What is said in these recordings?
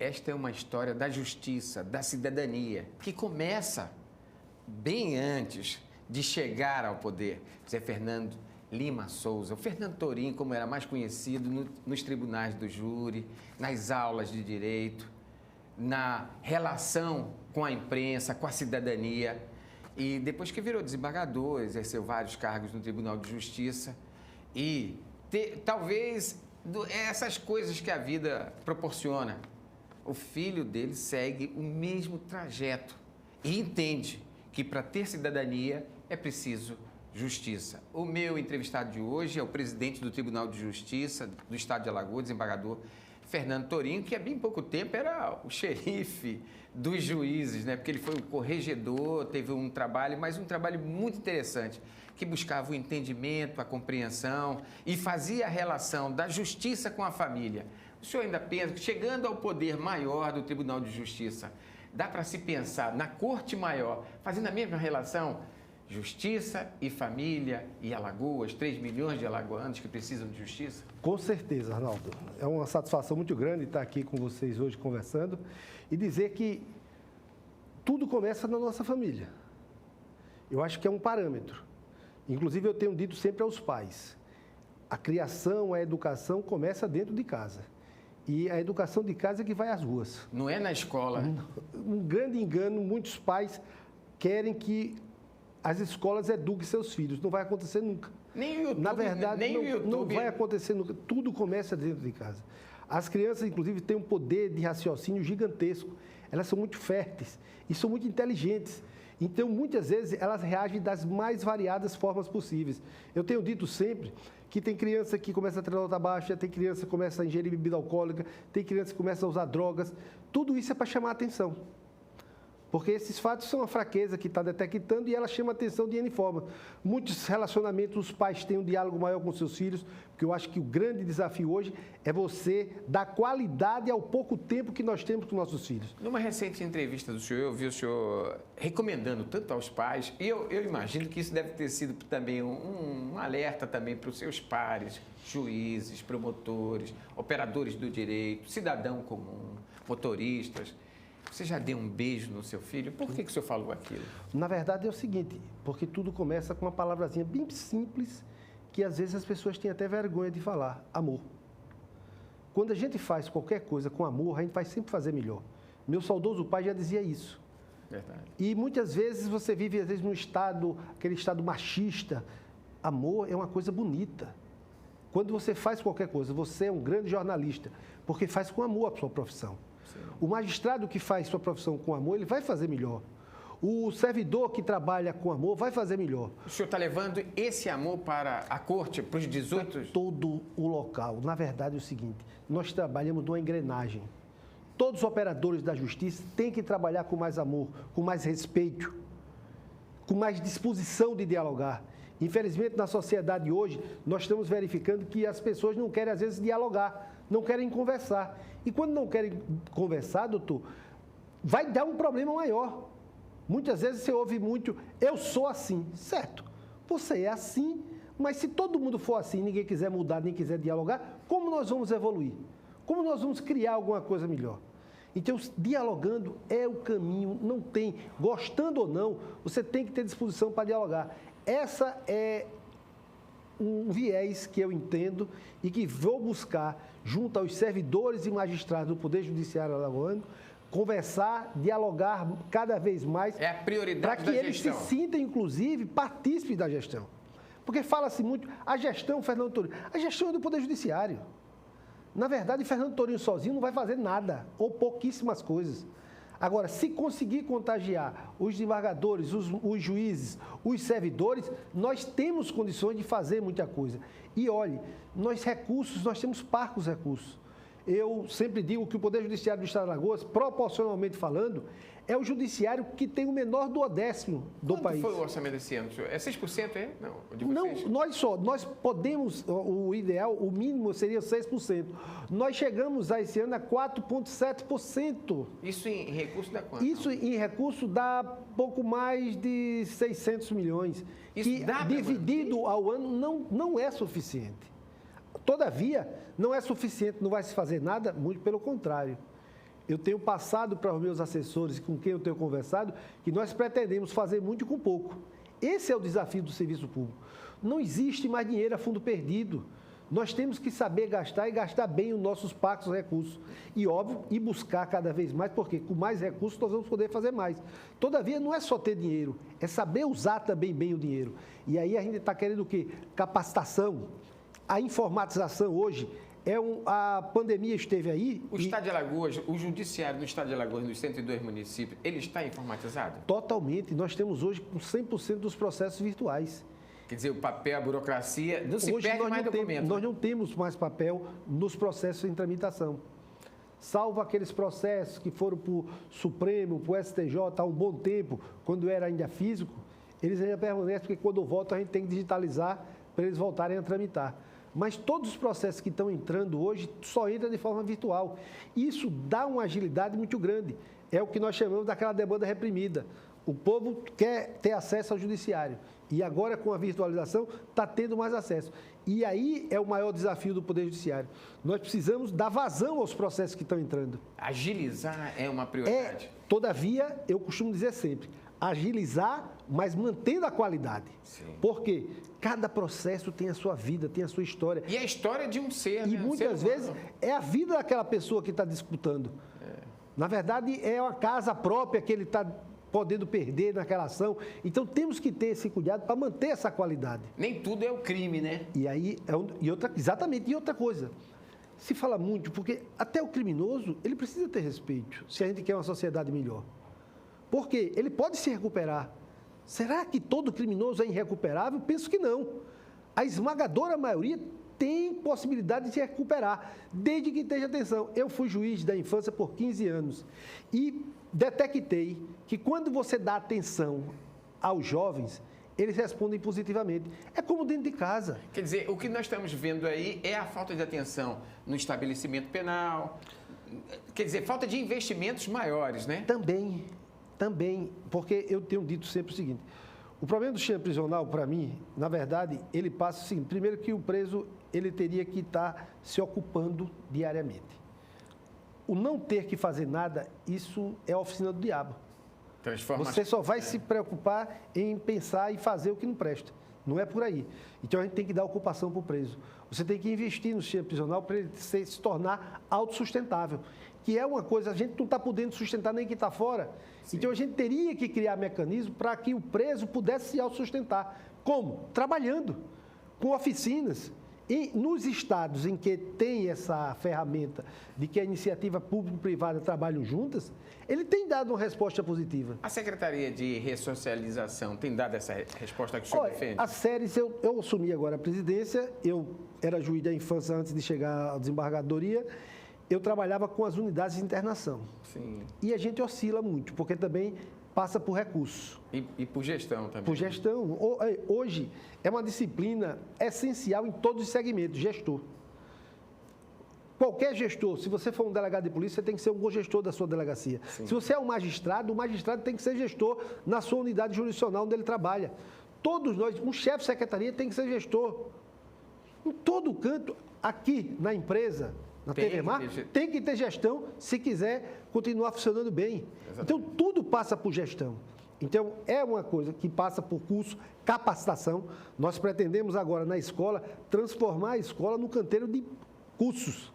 esta é uma história da justiça, da cidadania, que começa bem antes de chegar ao poder. Zé Fernando Lima Souza, o Fernando Torim, como era mais conhecido nos tribunais do júri, nas aulas de direito, na relação com a imprensa, com a cidadania. E depois que virou desembargador, exerceu vários cargos no Tribunal de Justiça e talvez essas coisas que a vida proporciona. O filho dele segue o mesmo trajeto e entende que para ter cidadania é preciso justiça. O meu entrevistado de hoje é o presidente do Tribunal de Justiça do Estado de Alagoas, desembargador Fernando Torim, que há bem pouco tempo era o xerife dos juízes, né? Porque ele foi o corregedor, teve um trabalho, mas um trabalho muito interessante, que buscava o entendimento, a compreensão e fazia a relação da justiça com a família. O senhor ainda pensa que, chegando ao poder maior do Tribunal de Justiça, dá para se pensar na Corte Maior, fazendo a mesma relação? Justiça e família e Alagoas, 3 milhões de alagoanos que precisam de justiça? Com certeza, Arnaldo. É uma satisfação muito grande estar aqui com vocês hoje conversando e dizer que tudo começa na nossa família. Eu acho que é um parâmetro. Inclusive, eu tenho dito sempre aos pais, a criação, a educação começa dentro de casa. E a educação de casa é que vai às ruas. Não é na escola. Um grande engano, muitos pais querem que as escolas eduquem seus filhos. Não vai acontecer nunca. Nem o YouTube. Na verdade, nem o YouTube. Não vai acontecer nunca. Tudo começa dentro de casa. As crianças, inclusive, têm um poder de raciocínio gigantesco. Elas são muito férteis e são muito inteligentes. Então, muitas vezes, elas reagem das mais variadas formas possíveis. Eu tenho dito sempre que tem criança que começa a ter nota baixa, tem criança que começa a ingerir bebida alcoólica, tem criança que começa a usar drogas. Tudo isso é para chamar a atenção. Porque esses fatos são a fraqueza que está detectando e ela chama a atenção de N forma. Muitos relacionamentos, os pais têm um diálogo maior com seus filhos, porque eu acho que o grande desafio hoje é você dar qualidade ao pouco tempo que nós temos com nossos filhos. Numa recente entrevista do senhor, eu vi o senhor recomendando tanto aos pais, e eu imagino que isso deve ter sido também um alerta também para os seus pares, juízes, promotores, operadores do direito, cidadão comum, motoristas. Você já deu um beijo no seu filho? Por que o senhor falou aquilo? Na verdade é o seguinte, porque tudo começa com uma palavrazinha bem simples, que às vezes as pessoas têm até vergonha de falar, amor. Quando a gente faz qualquer coisa com amor, a gente vai sempre fazer melhor. Meu saudoso pai já dizia isso. Verdade. E muitas vezes você vive, às vezes, num estado, aquele estado machista. Amor é uma coisa bonita. Quando você faz qualquer coisa, você é um grande jornalista, porque faz com amor a sua profissão. O magistrado que faz sua profissão com amor, ele vai fazer melhor. O servidor que trabalha com amor vai fazer melhor. O senhor está levando esse amor para a corte, para os 18? Para todo o local. Na verdade é o seguinte, nós trabalhamos numa engrenagem. Todos os operadores da justiça têm que trabalhar com mais amor, com mais respeito, com mais disposição de dialogar. Infelizmente, na sociedade hoje, nós estamos verificando que as pessoas não querem, às vezes, dialogar, não querem conversar. E quando não querem conversar, doutor, vai dar um problema maior. Muitas vezes você ouve muito, eu sou assim. Certo, você é assim, mas se todo mundo for assim, ninguém quiser mudar, nem quiser dialogar, como nós vamos evoluir? Como nós vamos criar alguma coisa melhor? Então, dialogando é o caminho, não tem, gostando ou não, você tem que ter disposição para dialogar. Essa é um viés que eu entendo e que vou buscar, junto aos servidores e magistrados do Poder Judiciário alagoano, conversar, dialogar cada vez mais. É a prioridade da gestão. Para que eles se sintam, inclusive, partícipes da gestão. Porque fala-se muito, a gestão, Fernando Torim, a gestão é do Poder Judiciário. Na verdade, Fernando Torim sozinho não vai fazer nada, ou pouquíssimas coisas. Agora, se conseguir contagiar os desembargadores, os juízes, os servidores, nós temos condições de fazer muita coisa. E olhe, nós temos parcos recursos. Eu sempre digo que o Poder Judiciário do Estado de Alagoas, proporcionalmente falando, é o judiciário que tem o menor duodécimo do país. Quanto foi o orçamento desse ano, senhor? É 6%, é? Não, de vocês? Não, nós podemos, o ideal, o mínimo seria 6%. Nós chegamos a esse ano a 4,7%. Isso em recurso dá quanto? Isso em recurso dá pouco mais de 600 milhões. Isso que dá, dividido ao ano não é suficiente. Todavia, não é suficiente, não vai se fazer nada, muito pelo contrário. eu tenho passado para os meus assessores, com quem eu tenho conversado, que nós pretendemos fazer muito com pouco. Esse é o desafio do serviço público. Não existe mais dinheiro a fundo perdido. Nós temos que saber gastar e gastar bem os nossos pactos recursos. E, óbvio, e buscar cada vez mais, porque com mais recursos nós vamos poder fazer mais. Todavia, não é só ter dinheiro, é saber usar também bem o dinheiro. E aí a gente está querendo o quê? Capacitação. A informatização hoje, a pandemia esteve aí... O Estado de Alagoas, o judiciário do Estado de Alagoas, nos 102 municípios, ele está informatizado? Totalmente. Nós temos hoje com 100% dos processos virtuais. Quer dizer, o papel, a burocracia, não se perde mais documento. Nós não temos mais papel nos processos em tramitação. Salvo aqueles processos que foram para o Supremo, para o STJ há um bom tempo, quando era ainda físico, eles ainda permanecem, porque quando voltam a gente tem que digitalizar para eles voltarem a tramitar. Mas todos os processos que estão entrando hoje só entram de forma virtual. Isso dá uma agilidade muito grande. É o que nós chamamos daquela demanda reprimida. O povo quer ter acesso ao judiciário. E agora, com a virtualização, está tendo mais acesso. E aí é o maior desafio do Poder Judiciário. Nós precisamos dar vazão aos processos que estão entrando. Agilizar é uma prioridade. Todavia, eu costumo dizer sempre, agilizar, mas mantendo a qualidade. Sim. Porque cada processo tem a sua vida, tem a sua história. E a história de um ser, E muitas vezes é a vida daquela pessoa que está disputando. Na verdade, é uma casa própria que ele está podendo perder naquela ação. Então, temos que ter esse cuidado para manter essa qualidade. Nem tudo é o crime, né? E aí, exatamente. E outra coisa, se fala muito, porque até o criminoso, ele precisa ter respeito, se a gente quer uma sociedade melhor. Porque ele pode se recuperar. Será que todo criminoso é irrecuperável? Penso que não. A esmagadora maioria tem possibilidade de se recuperar, desde que esteja atenção. Eu fui juiz da infância por 15 anos e detectei que quando você dá atenção aos jovens, eles respondem positivamente. É como dentro de casa. Quer dizer, o que nós estamos vendo aí é a falta de atenção no estabelecimento penal, quer dizer, falta de investimentos maiores, né? Também, porque eu tenho dito sempre o seguinte, o problema do sistema prisional, para mim, na verdade, ele passa o seguinte, primeiro que o preso, ele teria que estar se ocupando diariamente. O não ter que fazer nada, isso é a oficina do diabo. Você só vai se preocupar em pensar e fazer o que não presta. Não é por aí. Então, a gente tem que dar ocupação para o preso. Você tem que investir no sistema prisional para ele se tornar autossustentável, que é uma coisa, a gente não está podendo sustentar nem quem está fora. Sim. Então, a gente teria que criar mecanismos para que o preso pudesse se autossustentar. Como? Trabalhando, com oficinas. E nos estados em que tem essa ferramenta de que a iniciativa público-privada trabalham juntas, ele tem dado uma resposta positiva. A Secretaria de Ressocialização tem dado essa resposta que o senhor defende? As séries, eu assumi agora a presidência, eu era juiz da infância antes de chegar à desembargadoria, eu trabalhava com as unidades de internação. Sim. E a gente oscila muito, porque também passa por recursos. E por gestão também. Por gestão. Hoje é uma disciplina essencial em todos os segmentos, gestor. Qualquer gestor, se você for um delegado de polícia, você tem que ser um bom gestor da sua delegacia. Sim. Se você é um magistrado, o magistrado tem que ser gestor na sua unidade jurisdicional onde ele trabalha. Todos nós, um chefe de secretaria tem que ser gestor. Em todo canto, aqui na empresa, na TV Mar, tem que ter gestão se quiser continuar funcionando bem. Exatamente. Então, tudo passa por gestão. Então, é uma coisa que passa por curso, capacitação. Nós pretendemos agora, na escola, transformar a escola num canteiro de cursos.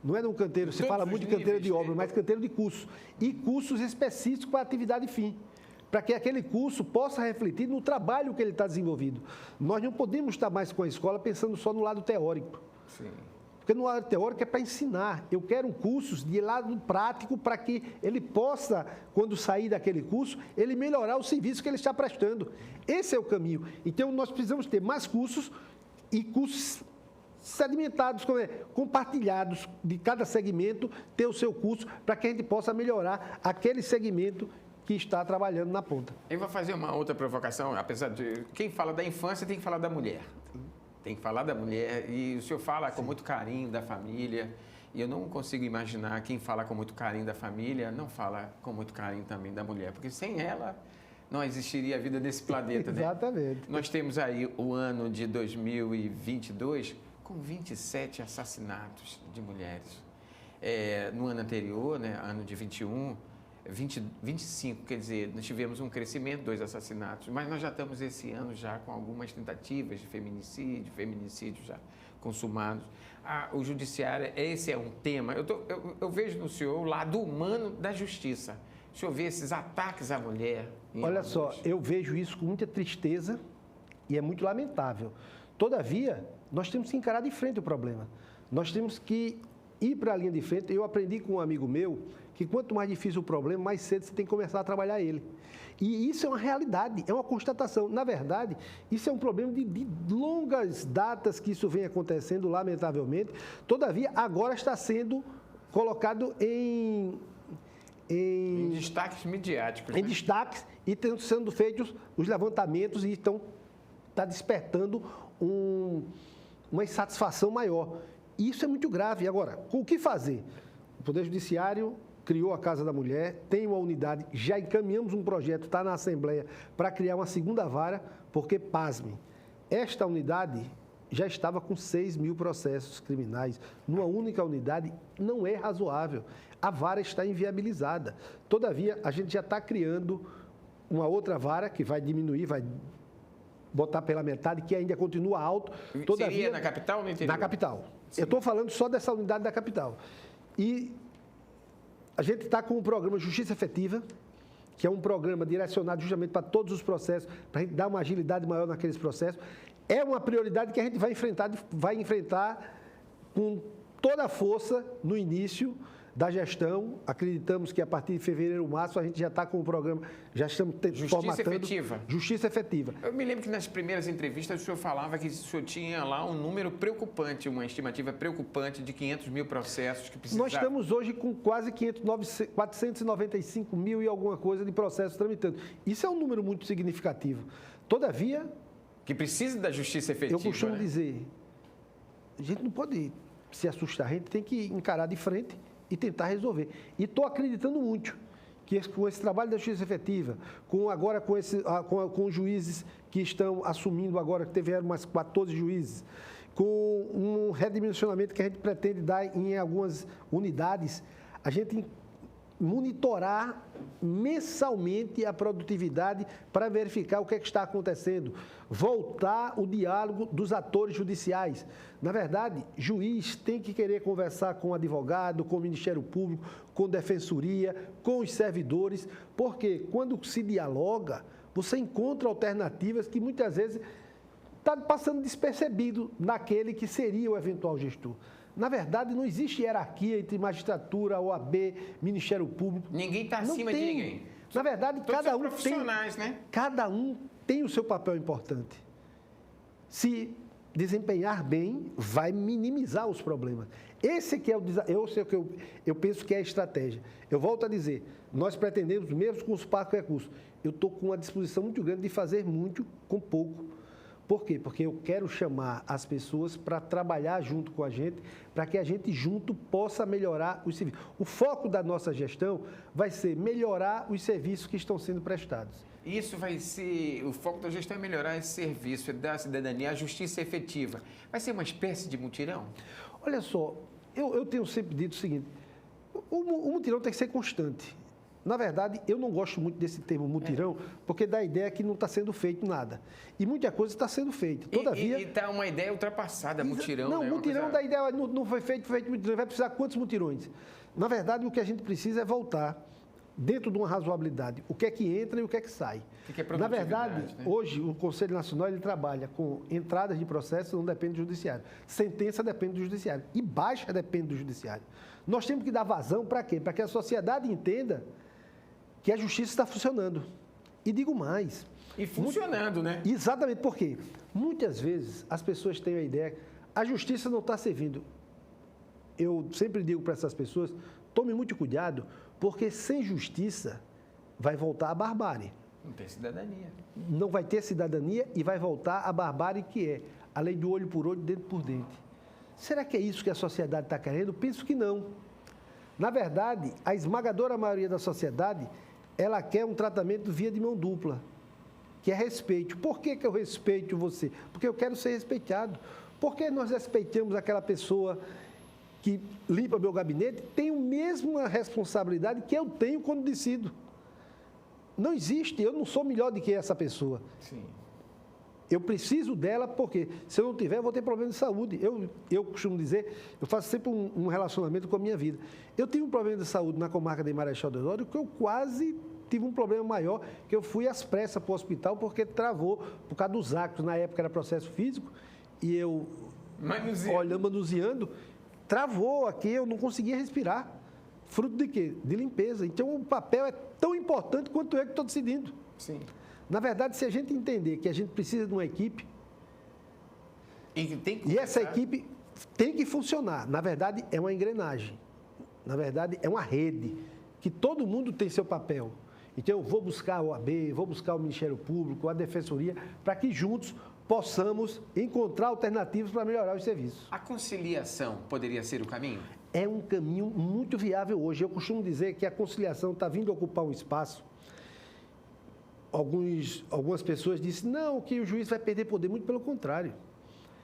Não é num canteiro, se fala muito de canteiro de obra, mas canteiro de cursos. E cursos específicos para atividade fim, para que aquele curso possa refletir no trabalho que ele está desenvolvido. Nós não podemos estar mais com a escola pensando só no lado teórico. Sim. Porque no lado teórico é para ensinar. Eu quero cursos de lado prático para que ele possa, quando sair daquele curso, ele melhorar o serviço que ele está prestando. Esse é o caminho. Então, nós precisamos ter mais cursos e cursos segmentados, compartilhados de cada segmento, ter o seu curso para que a gente possa melhorar aquele segmento que está trabalhando na ponta. Eu vou fazer uma outra provocação, apesar de quem fala da infância tem que falar da mulher. Tem que falar da mulher e o senhor fala com muito carinho da família e eu não consigo imaginar quem fala com muito carinho da família não fala com muito carinho também da mulher, porque sem ela não existiria a vida nesse planeta, né? Exatamente. Nós temos aí o ano de 2022 com 27 assassinatos de mulheres. no ano anterior, né, ano de 21, 25, quer dizer, nós tivemos um crescimento, 2 assassinatos, mas nós já estamos esse ano já com algumas tentativas de feminicídio já consumados. O judiciário, esse é um tema, eu vejo no senhor o lado humano da justiça. O senhor vê esses ataques à mulher? Olha só, eu vejo isso com muita tristeza e é muito lamentável. Todavia, nós temos que encarar de frente o problema. Nós temos que ir para a linha de frente. Eu aprendi com um amigo meu que quanto mais difícil o problema, mais cedo você tem que começar a trabalhar ele. E isso é uma realidade, é uma constatação. Na verdade, isso é um problema de longas datas que isso vem acontecendo, lamentavelmente. Todavia, agora está sendo colocado em destaques midiáticos. Em destaques, e estão sendo feitos os levantamentos e está despertando uma insatisfação maior. E isso é muito grave. Agora, o que fazer? O Poder Judiciário criou a Casa da Mulher, tem uma unidade, já encaminhamos um projeto, está na Assembleia, para criar uma segunda vara, porque, pasmem, esta unidade já estava com 6 mil processos criminais. Numa única unidade, não é razoável. A vara está inviabilizada. Todavia, a gente já está criando uma outra vara que vai diminuir, vai botar pela metade, que ainda continua alto. Todavia, seria na capital ou no interior? Na capital. Sim. Eu estou falando só dessa unidade da capital. E a gente está com o programa Justiça Efetiva, que é um programa direcionado justamente para todos os processos, para a gente dar uma agilidade maior naqueles processos. É uma prioridade que a gente vai enfrentar com toda a força no início da gestão. Acreditamos que a partir de fevereiro, março, a gente já está com o programa, já estamos formatando. Efetiva. Justiça Efetiva. Eu me lembro que nas primeiras entrevistas o senhor falava que o senhor tinha lá um número preocupante, uma estimativa preocupante de 500 mil processos que precisavam. Nós estamos hoje com quase 495 mil e alguma coisa de processos tramitando. Isso é um número muito significativo. Todavia... Que precisa da justiça efetiva. Eu costumo dizer, a gente não pode se assustar, a gente tem que encarar de frente e tentar resolver. E estou acreditando muito que com esse trabalho da justiça efetiva, com os juízes que estão assumindo agora, que tiveram mais 14 juízes, com um redimensionamento que a gente pretende dar em algumas unidades, a gente monitorar mensalmente a produtividade para verificar o que está acontecendo, voltar o diálogo dos atores judiciais. Na verdade, juiz tem que querer conversar com o advogado, com o Ministério Público, com a Defensoria, com os servidores, porque quando se dialoga, você encontra alternativas que muitas vezes está passando despercebido naquele que seria o eventual gestor. Na verdade, não existe hierarquia entre magistratura, OAB, Ministério Público. Ninguém está acima de ninguém. Na verdade, cada um tem o seu papel importante. Se desempenhar bem, vai minimizar os problemas. Esse que é eu penso que é a estratégia. Eu volto a dizer, nós pretendemos, mesmo com os poucos recursos, eu estou com uma disposição muito grande de fazer muito com pouco. Por quê? Porque eu quero chamar as pessoas para trabalhar junto com a gente, para que a gente junto possa melhorar os serviços. O foco da nossa gestão vai ser melhorar os serviços que estão sendo prestados. Isso vai ser, o foco da gestão é melhorar esse serviço, é dar à cidadania a justiça efetiva. Vai ser uma espécie de mutirão? Olha só, eu tenho sempre dito o seguinte, o mutirão tem que ser constante. Na verdade, eu não gosto muito desse termo mutirão, porque dá a ideia que não está sendo feito nada. E muita coisa está sendo feita. Todavia... E está uma ideia ultrapassada, mutirão. Não, né? mutirão da ideia, não foi feito mutirão, vai precisar quantos mutirões? Na verdade, o que a gente precisa é voltar dentro de uma razoabilidade. O que é que entra e o que é que sai. Que é Na verdade, né? Hoje, o Conselho Nacional ele trabalha com entradas de processo, não depende do Judiciário. Sentença depende do Judiciário. E baixa depende do Judiciário. Nós temos que dar vazão para quê? Para que a sociedade entenda que a justiça está funcionando. E digo mais. E funcionando, né? Exatamente. Por quê? Muitas vezes as pessoas têm a ideia que a justiça não está servindo. Eu sempre digo para essas pessoas, tome muito cuidado, porque sem justiça vai voltar a barbárie. Não tem cidadania. Não vai ter cidadania e vai voltar a barbárie que é a lei do olho por olho, dente por dente. Será que é isso que a sociedade está querendo? Penso que não. Na verdade, a esmagadora maioria da sociedade, ela quer um tratamento via de mão dupla, que é respeito. Por que eu respeito você? Porque eu quero ser respeitado. Por que nós respeitamos aquela pessoa que limpa meu gabinete tem a mesma responsabilidade que eu tenho quando decido. Não existe, eu não sou melhor do que essa pessoa. Sim. Eu preciso dela porque, se eu não tiver, eu vou ter problema de saúde. Eu costumo dizer, eu faço sempre um relacionamento com a minha vida. Eu tive um problema de saúde na comarca de Marechal Deodoro que eu quase tive um problema maior, que eu fui às pressas para o hospital porque travou, por causa dos actos. Na época era processo físico, e eu, manuseando, travou aqui, eu não conseguia respirar. Fruto de quê? De limpeza. Então, o papel é tão importante quanto eu que estou decidindo. Sim. Na verdade, se a gente entender que a gente precisa de uma equipe, e essa equipe tem que funcionar. Na verdade, é uma engrenagem. Na verdade, é uma rede, que todo mundo tem seu papel. Então, eu vou buscar a OAB, vou buscar o Ministério Público, a Defensoria, para que juntos possamos encontrar alternativas para melhorar os serviços. A conciliação poderia ser o caminho? É um caminho muito viável hoje. Eu costumo dizer que a conciliação está vindo ocupar um espaço. Algumas pessoas dizem, não, que o juiz vai perder poder. Muito pelo contrário.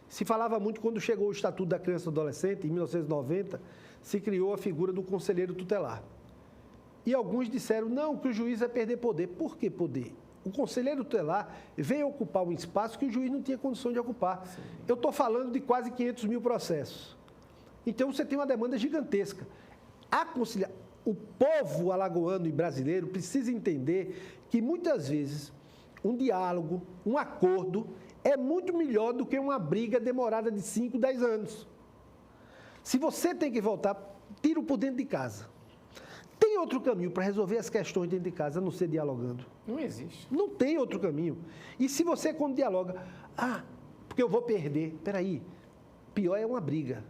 Se falava muito quando chegou o Estatuto da Criança e do Adolescente, em 1990, se criou a figura do conselheiro tutelar. E alguns disseram, não, que o juiz vai perder poder. Por que poder? O conselheiro tutelar veio ocupar um espaço que o juiz não tinha condição de ocupar. Sim. Eu estou falando de quase 500 mil processos. Então, você tem uma demanda gigantesca. O povo alagoano e brasileiro precisa entender que, muitas vezes, um diálogo, um acordo, é muito melhor do que uma briga demorada de 5, 10 anos. Se você tem que voltar, tira-o por dentro de casa. Tem outro caminho para resolver as questões dentro de casa, a não ser dialogando? Não existe. Não tem outro caminho. E se você, quando dialoga, porque eu vou perder. Espera aí, pior é uma briga.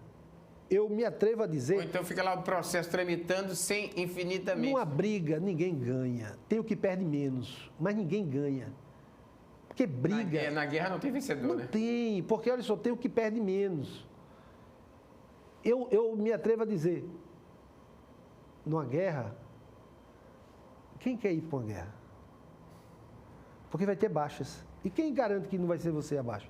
Eu me atrevo a dizer... Ou então fica lá o processo tramitando sem infinitamente. Numa briga, ninguém ganha. Tem o que perde menos, mas ninguém ganha. Porque briga... Na guerra não tem vencedor, né? Não tem, porque, olha só, tem o que perde menos. Eu me atrevo a dizer, numa guerra, quem quer ir para uma guerra? Porque vai ter baixas. E quem garante que não vai ser você a baixa?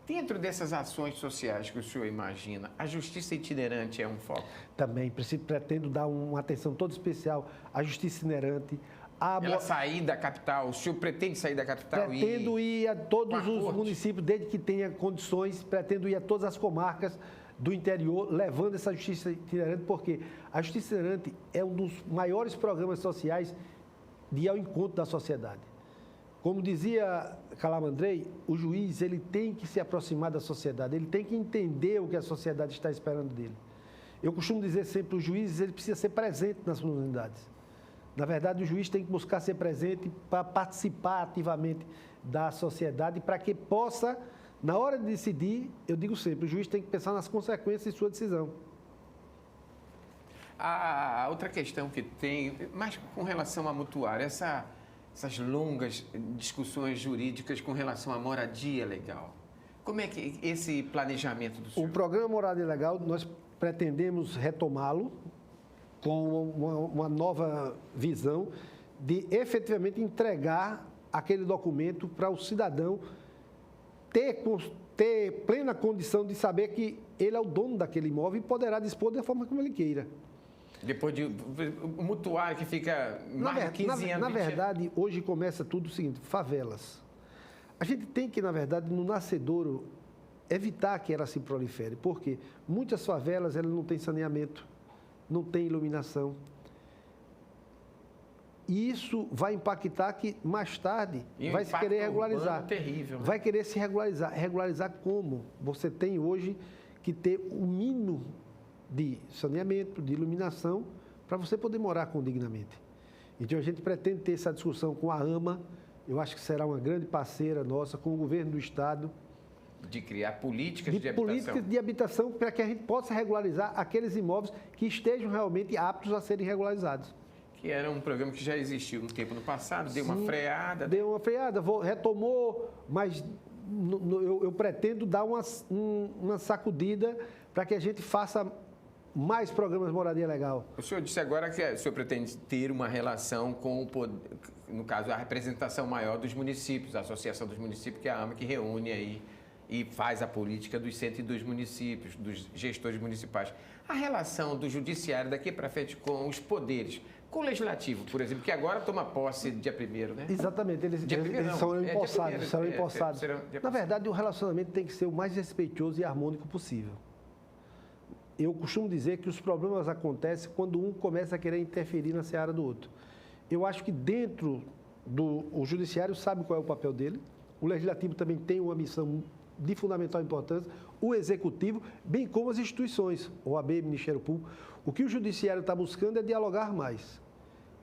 Dentro dessas ações sociais que o senhor imagina, a justiça itinerante é um foco? Também, pretendo dar uma atenção toda especial à justiça itinerante. Ela sair da capital, o senhor pretende sair da capital? Pretendo ir a todos os municípios, desde que tenha condições, pretendo ir a todas as comarcas do interior, levando essa justiça itinerante, porque a justiça itinerante é um dos maiores programas sociais de ir ao encontro da sociedade. Como dizia Calamandrei, o juiz ele tem que se aproximar da sociedade, ele tem que entender o que a sociedade está esperando dele. Eu costumo dizer sempre, o juiz ele precisa ser presente nas comunidades. Na verdade, o juiz tem que buscar ser presente para participar ativamente da sociedade, para que possa, na hora de decidir, eu digo sempre, o juiz tem que pensar nas consequências de sua decisão. A outra questão que tem, mas com relação a mutuário, essas longas discussões jurídicas com relação à moradia legal. Como é que esse planejamento do senhor? O programa Moradia Legal, nós pretendemos retomá-lo com uma nova visão de efetivamente entregar aquele documento para o cidadão ter plena condição de saber que ele é o dono daquele imóvel e poderá dispor da forma como ele queira. Depois de o mutuário que fica mais de 15 anos. Na verdade, hoje começa tudo o seguinte, favelas. A gente tem que, na verdade, no nascedouro, evitar que ela se prolifere, porque muitas favelas elas não têm saneamento, não têm iluminação. E isso vai impactar que, mais tarde, vai se querer regularizar. Terrível, né? Vai querer se regularizar. Regularizar como? Você tem hoje que ter o mínimo de saneamento, de iluminação, para você poder morar condignamente. Então, a gente pretende ter essa discussão com a AMA, eu acho que será uma grande parceira nossa, com o governo do Estado. De criar políticas de habitação. Políticas de habitação para que a gente possa regularizar aqueles imóveis que estejam realmente aptos a serem regularizados. Que era um programa que já existiu um tempo no passado, deu uma freada. Deu uma freada, retomou, mas eu pretendo dar uma sacudida para que a gente faça mais programas de moradia legal. O senhor disse agora que o senhor pretende ter uma relação com o poder, no caso, a representação maior dos municípios, a Associação dos Municípios, que é a AMA, que reúne aí e faz a política dos 102 municípios, dos gestores municipais. A relação do judiciário daqui para frente com os poderes, com o legislativo, por exemplo, que agora toma posse dia 1º, né? Exatamente, eles serão empossados. Na verdade, o relacionamento tem que ser o mais respeitoso e harmônico possível. Eu costumo dizer que os problemas acontecem quando um começa a querer interferir na seara do outro. Eu acho que dentro o judiciário sabe qual é o papel dele, o legislativo também tem uma missão de fundamental importância, o executivo, bem como as instituições, OAB, Ministério Público. O que o judiciário está buscando é dialogar mais.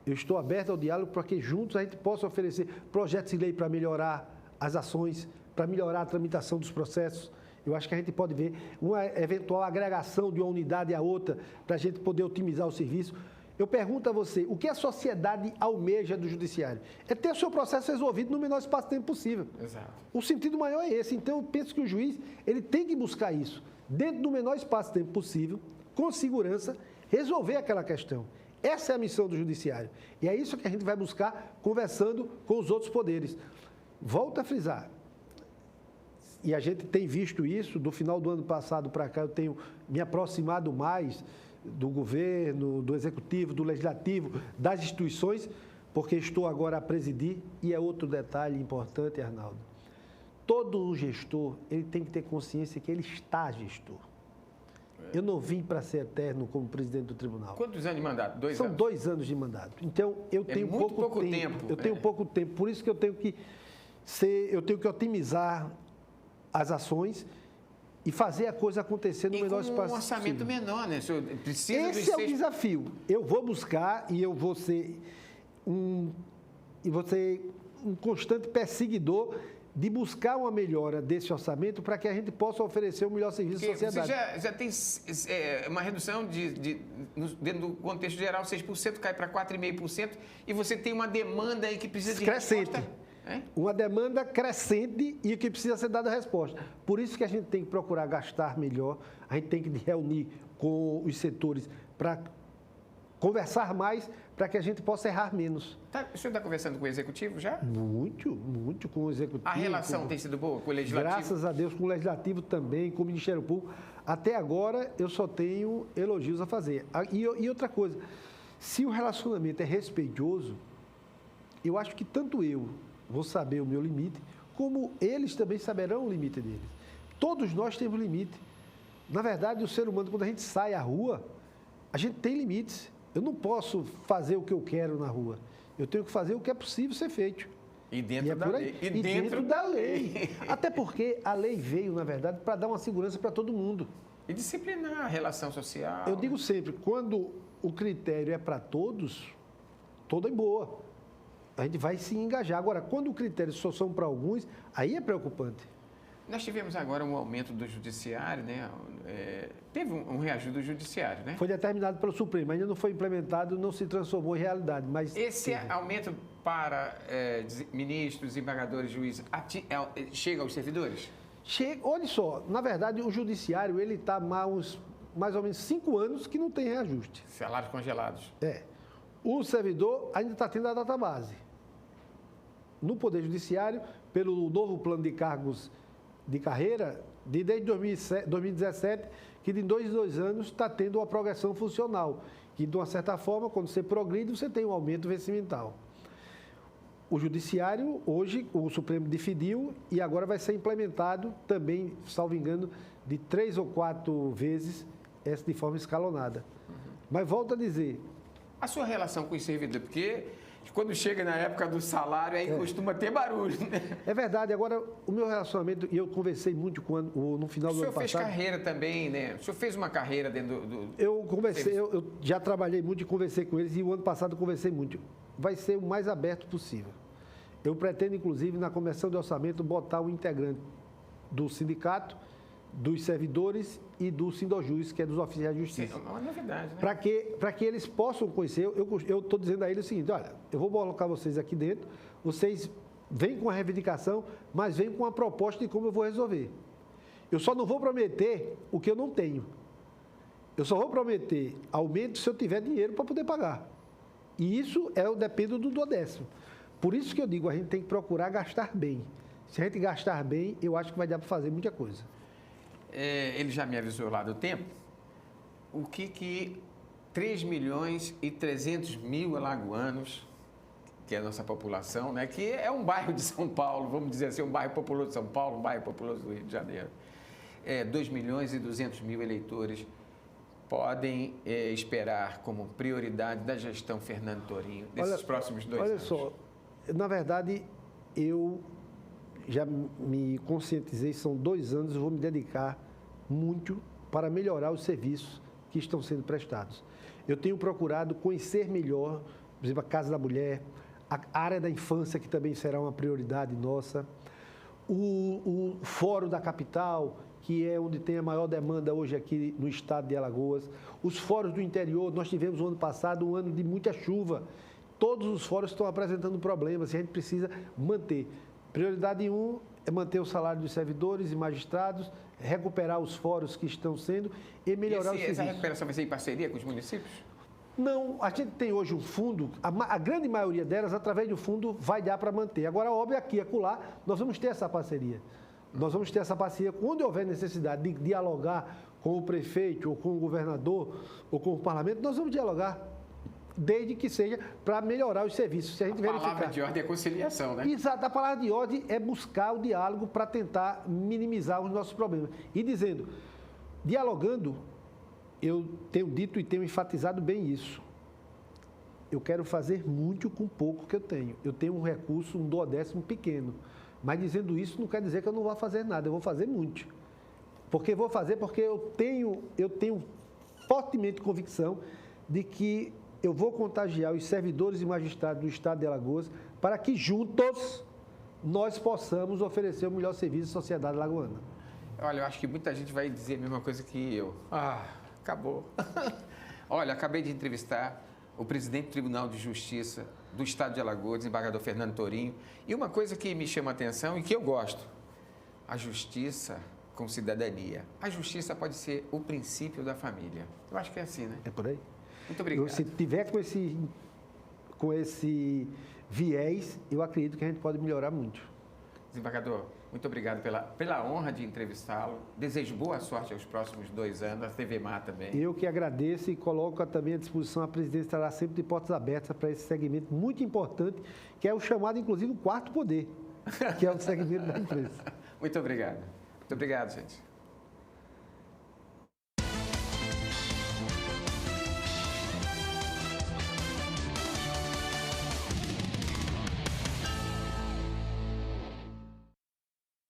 Eu estou aberto ao diálogo para que juntos a gente possa oferecer projetos de lei para melhorar as ações, para melhorar a tramitação dos processos. Eu acho que a gente pode ver uma eventual agregação de uma unidade à outra para a gente poder otimizar o serviço. Eu pergunto a você, o que a sociedade almeja do judiciário? É ter o seu processo resolvido no menor espaço de tempo possível. Exato. O sentido maior é esse. Então, eu penso que o juiz ele tem que buscar isso, dentro do menor espaço de tempo possível, com segurança, resolver aquela questão. Essa é a missão do judiciário. E é isso que a gente vai buscar conversando com os outros poderes. Volto a frisar. E a gente tem visto isso, do final do ano passado para cá, eu tenho me aproximado mais do governo, do executivo, do legislativo, das instituições, porque estou agora a presidir. E é outro detalhe importante, Arnaldo. Todo gestor, ele tem que ter consciência que ele está gestor. Eu não vim para ser eterno como presidente do tribunal. Quantos anos de mandato? 2 anos? São 2 anos de mandato. Então, eu tenho pouco tempo. Eu tenho pouco tempo. Por isso que eu tenho que otimizar as ações e fazer a coisa acontecer no menor espaço possível. Um orçamento menor, né? Esse é o desafio. Eu vou buscar e eu vou ser um constante perseguidor de buscar uma melhora desse orçamento para que a gente possa oferecer o melhor serviço à sociedade. Você já tem uma redução dentro do contexto geral, 6% cai para 4,5%, e você tem uma demanda aí que precisa de crescente. resposta. Uma demanda crescente e que precisa ser dada resposta. Por isso que a gente tem que procurar gastar melhor, a gente tem que reunir com os setores para conversar mais, para que a gente possa errar menos. O senhor está conversando com o Executivo já? Muito com o Executivo. A relação tem sido boa com o Legislativo? Graças a Deus, com o Legislativo também, com o Ministério Público. Até agora, eu só tenho elogios a fazer. E outra coisa, se o relacionamento é respeitoso, eu acho que tanto eu vou saber o meu limite, como eles também saberão o limite deles. Todos nós temos limite. Na verdade, o ser humano, quando a gente sai à rua, a gente tem limites. Eu não posso fazer o que eu quero na rua. Eu tenho que fazer o que é possível ser feito. E dentro da lei. E dentro da lei. Até porque a lei veio, na verdade, para dar uma segurança para todo mundo. E disciplinar a relação social. Eu digo sempre, quando o critério é para todos, todo é boa. A gente vai se engajar. Agora, quando o critério só são para alguns, aí é preocupante. Nós tivemos agora um aumento do judiciário, né? Teve um reajuste do judiciário, né? Foi determinado pelo Supremo, ainda não foi implementado, não se transformou em realidade. Mas esse aumento para ministros, desembargadores, juízes, chega aos servidores? Chega. Olha só, na verdade, o judiciário ele está mais ou menos 5 anos que não tem reajuste. Salários congelados. O servidor ainda está tendo a database. No Poder Judiciário, pelo novo plano de cargos de carreira, desde 2017, que de 2 em 2 anos está tendo uma progressão funcional, que de uma certa forma, quando você progride, você tem um aumento vencimental. O Judiciário, hoje, o Supremo definiu e agora vai ser implementado também, salvo engano, de 3 ou 4 vezes, essa de forma escalonada. Mas volto a dizer... A sua relação com os servidores, porque quando chega na época do salário, aí costuma ter barulho, né? É verdade. Agora, o meu relacionamento, e eu conversei muito no final do ano passado... O senhor fez carreira também, né? O senhor fez uma carreira dentro do... Eu já trabalhei muito e conversei com eles, e o ano passado eu conversei muito. Vai ser o mais aberto possível. Eu pretendo, inclusive, na Comissão de Orçamento, botar um integrante do sindicato, dos servidores e do Sindojus, que é dos oficiais de justiça. É uma novidade, né? Para que eles possam conhecer, eu estou dizendo a eles o seguinte, olha, eu vou colocar vocês aqui dentro, vocês vêm com a reivindicação, mas vêm com a proposta de como eu vou resolver. Eu só não vou prometer o que eu não tenho. Eu só vou prometer aumento se eu tiver dinheiro para poder pagar. E isso depende do 10º. Por isso que eu digo, a gente tem que procurar gastar bem. Se a gente gastar bem, eu acho que vai dar para fazer muita coisa. Ele já me avisou lá do tempo. O que 3.300.000 alagoanos, que é a nossa população, né, que é um bairro de São Paulo, vamos dizer assim, um bairro populoso de São Paulo, um bairro populoso do Rio de Janeiro, 2.200.000 eleitores podem esperar como prioridade da gestão Fernando Torinho nesses próximos 2 anos? Olha só, na verdade, eu já me conscientizei, são 2 anos, eu vou me dedicar muito para melhorar os serviços que estão sendo prestados. Eu tenho procurado conhecer melhor, por exemplo, a Casa da Mulher, a área da infância, que também será uma prioridade nossa, o Fórum da Capital, que é onde tem a maior demanda hoje aqui no estado de Alagoas, os fóruns do interior. Nós tivemos o ano passado um ano de muita chuva, todos os fóruns estão apresentando problemas e a gente precisa manter. Prioridade 1 é manter o salário dos servidores e magistrados, recuperar os fóruns que estão sendo e melhorar os serviços. Essa recuperação vai ser em parceria com os municípios? Não, a gente tem hoje um fundo, a grande maioria delas, através do fundo, vai dar para manter. Agora, óbvio, aqui e acolá, nós vamos ter essa parceria. Nós vamos ter essa parceria quando houver necessidade de dialogar com o prefeito, ou com o governador, ou com o parlamento, nós vamos dialogar, desde que seja para melhorar os serviços. Se a gente verificar. A palavra de ordem é conciliação, né? Exato, a palavra de ordem é buscar o diálogo para tentar minimizar os nossos problemas. E dizendo, dialogando, eu tenho dito e tenho enfatizado bem isso. Eu quero fazer muito com pouco que eu tenho. Eu tenho um recurso, um duodécimo pequeno. Mas dizendo isso não quer dizer que eu não vou fazer nada, eu vou fazer muito. Porque vou fazer porque eu tenho fortemente convicção de que eu vou contagiar os servidores e magistrados do estado de Alagoas para que juntos nós possamos oferecer o melhor serviço à sociedade alagoana. Olha, eu acho que muita gente vai dizer a mesma coisa que eu. Acabou. Olha, acabei de entrevistar o presidente do Tribunal de Justiça do Estado de Alagoas, desembargador Fernando Torinho. E uma coisa que me chama a atenção e que eu gosto, a justiça com cidadania. A justiça pode ser o princípio da família. Eu acho que é assim, né? É por aí. Muito obrigado. Se tiver com esse viés, eu acredito que a gente pode melhorar muito. Desembargador, muito obrigado pela honra de entrevistá-lo. Desejo boa sorte aos próximos 2 anos, a TV Mar também. Eu que agradeço e coloco também à disposição, a presidência estará sempre de portas abertas para esse segmento muito importante, que é o chamado, inclusive, o quarto poder, que é o segmento da imprensa. Muito obrigado. Muito obrigado, gente.